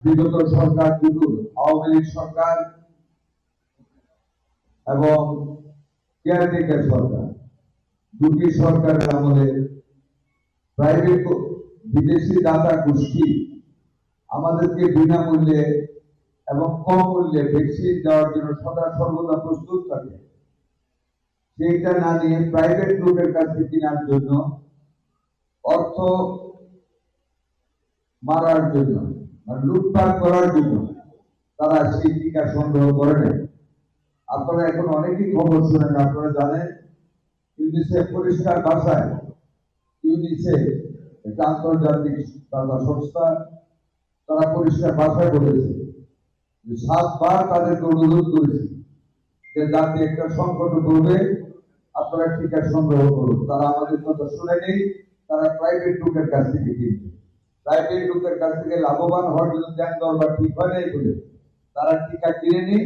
বিগত সরকার দুটো, আওয়ামী লীগ সরকার এবং কেয়ারটেকার সরকার, দুটি সরকারের আমলে প্রাইভেট বিদেশি দাতা গোষ্ঠী আমাদেরকে বিনামূল্যে এবং কম মূল্যে ভ্যাকসিন দেওয়ার জন্য সদা সর্বদা প্রস্তুত থাকে। সেইটা না নিয়ে প্রাইভেট লোকের কাছে কেনার জন্য, অর্থ মারার জন্য, লুটপাট করার জন্য তারা সেই টিকা সংগ্রহ করে নেয়। আপনারা এখন অনেকেই খবর শুনেন, আপনারা জানেন ইউনিসেফ পরিষ্কার ভাষায়, ইউনিসেফ একটা আন্তর্জাতিক সংস্থা, তারা পরিষ্কার ভাষায় বলেছে যে 7 বার তাদেরকে অনুরোধ করেছে যে যাতে একটা সংকট পড়বে আপনারা টিকা সংগ্রহ করুন। তারা আমাদের কথা শুনেনি, তারা প্রাইভেট লোকের কাছ থেকে কিনবে। প্রাইভেট লোকের কাছ থেকে লাভবান হওয়ার জন্য ধ্যান দরবার ঠিক হয় নাই বলে তারা টিকা কিনে নেই।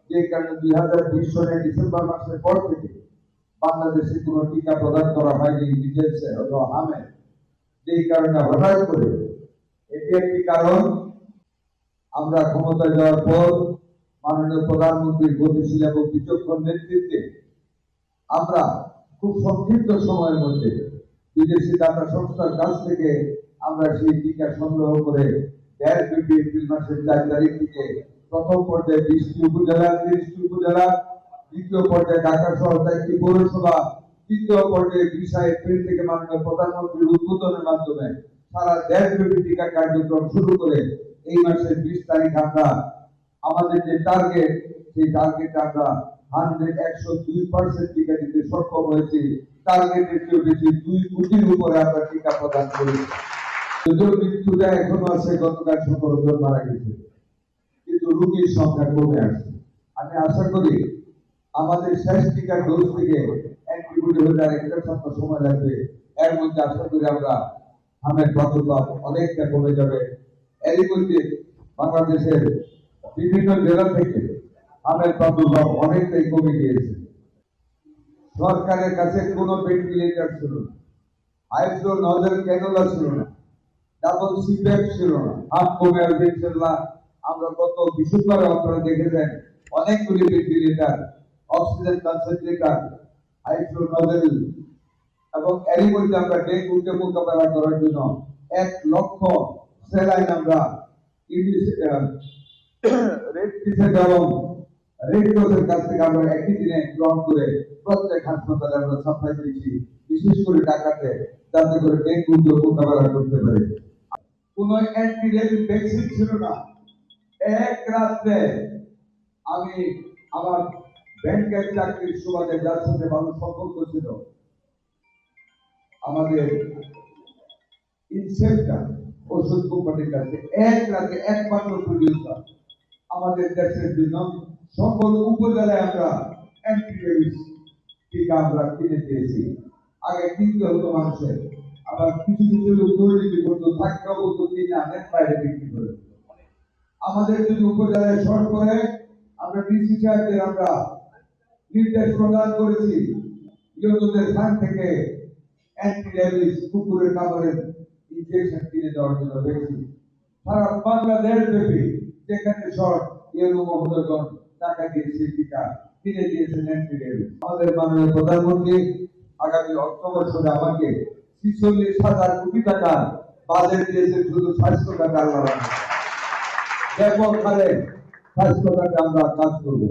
যে কারণে 2020 সালের ডিসেম্বর মাসের পর থেকে বাংলাদেশে কোনো টিকা প্রদান করা হয়নি বিজেপি অথবা হামে। যেই কারণে হঠাৎ করে এটি একটি কারণ, আমরা ক্ষমতায় যাওয়ার পর মাননীয় প্রধানমন্ত্রীর গতিশীল এবং বিচক্ষণ নেতৃত্বে আমরা খুব সংক্ষিপ্ত সময়ের মধ্যে বিদেশি দাতা সংস্থার কাছ থেকে আমরা সেই টিকা সংগ্রহ করে দেশব্যাপী এপ্রিল মাসের 4 তারিখ থেকে প্রথম পর্যায়ে 20টি উপজেলা, 30টি উপজেলা, দ্বিতীয় পর্যায়ে ঢাকা সহ 4টি পৌরসভা, তৃতীয় পর্যায়ে 20 এপ্রিল থেকে মাননীয় প্রধানমন্ত্রীর উদ্বোধনের মাধ্যমে সারা দেশব্যাপী টিকা কার্যক্রম শুরু করে এই মাসের 20 তারিখ আমরা আমাদের যে টার্গেট, সেই টার্গেটে আমরা 102% টিকা দিতে সক্ষম হয়েছি। টার্গেটের চেয়ে বেশি 2 কোটির উপরে আমরা টিকা প্রদান করেছি। যদিও মৃত্যুটা এখনো আছে, গতকাল 17 জন মারা গেছে, কিন্তু রোগীর সংখ্যা কমে আসছে। আমি আশা করি আমাদের শেষ টিকার ডোজ থেকে অ্যান্টিবডি হতে আরেকটা সপ্তাহ সময় লাগবে। এর মধ্যে আশা করি আমরা হামের প্রাদুর্ভাব অনেকটা কমে যাবে। এরই মধ্যে বাংলাদেশের বিভিন্ন জেলা থেকে হামের প্রাদুর্ভাব অনেকটাই কমে গিয়েছে। সরকারের কাছে কোনো ভেন্টিলেটর ছিল না, আইসো নজর ক্যানুলা ছিল না, ডাবল সিপ্যাপ ছিল না, হাত কমে আসবে ইনশাআল্লাহ। আমরা গত বিশুদ্ধবারে আপনারা দেখেছেন অনেকগুলি ভেন্টিলেটর, অক্সিজেন কনসেন্ট্রেটর, আইসো নজল এবং এরই মধ্যে আমরা ডেঙ্গুকে মোকাবেলা করার জন্য 1 লক্ষ স্যালাইন আমরা রেড ক্রিসেন্ট এবং রেড ক্রসের কাছ থেকে আমরা একই দিনে গ্রহণ করে প্রত্যেক হাসপাতালে আমরা সাপ্লাই দিচ্ছি, বিশেষ করে ঢাকাতে, যাতে করে ডেঙ্গুকে মোকাবেলা করতে পারে। কোন অ্যান্টি রেবিস ভ্যাকসিন ছিল না। এক রাতে আমি আমার ব্যাংকের চাকরির সুবাদে যার সাথে ভালো সম্পর্ক ছিল, আমাদের ইনসেপ্টা ওষুধ কোম্পানির কাছে এক রাতে একমাত্র প্রডিউসার আমাদের দেশের জন্য সকল উপজেলায় আমরা অ্যান্টিরেবিস টিকা আমরা কিনে দিয়েছি। আগে কিনতে হতো মানুষের, আবার কিছু কিছু লোক দুর্নীতি করতো, থাকা বলতো কিনে আনেন বাইরে বিক্রি করে। আমাদের যদি উপজেলায় শর্ট করে আমরা ডিসি সাহেবদের আমরা নির্দেশ প্রদান করেছি ইউনিয়নের স্থান থেকে অ্যান্টিরেবিস কুকুরের কামড়ের ইনজেকশন কিনে দেওয়ার জন্য ভ্যাকসিন সারা বাংলাদেশ ব্যাপী যেখানে শর্ট ইউরো মহোদয়গণ টাকা দিয়ে সেই টিকা কিনে দিয়েছেন অ্যান্টিরেবিস। আমাদের মাননীয় প্রধানমন্ত্রী আগামী অর্থ বছরে আমাকে 46,000 কোটি টাকা বাজেট দিয়েছেন শুধু স্বাস্থ্য খাতে। আল্লাহ ব্যাপক হারে স্বাস্থ্য খাতে আমরা কাজ করব।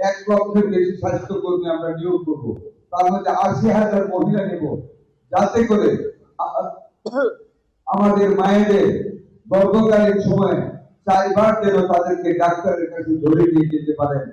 1 লক্ষের বেশি স্বাস্থ্যকর্মী আমরা নিয়োগ করব, তার মধ্যে 80,000 মহিলা নেব, যাতে করে আমাদের মায়েদের গর্ভকালীন সময় 4 বার যেন তাদেরকে ডাক্তারের কাছে ধরে নিয়ে যেতে পারেন।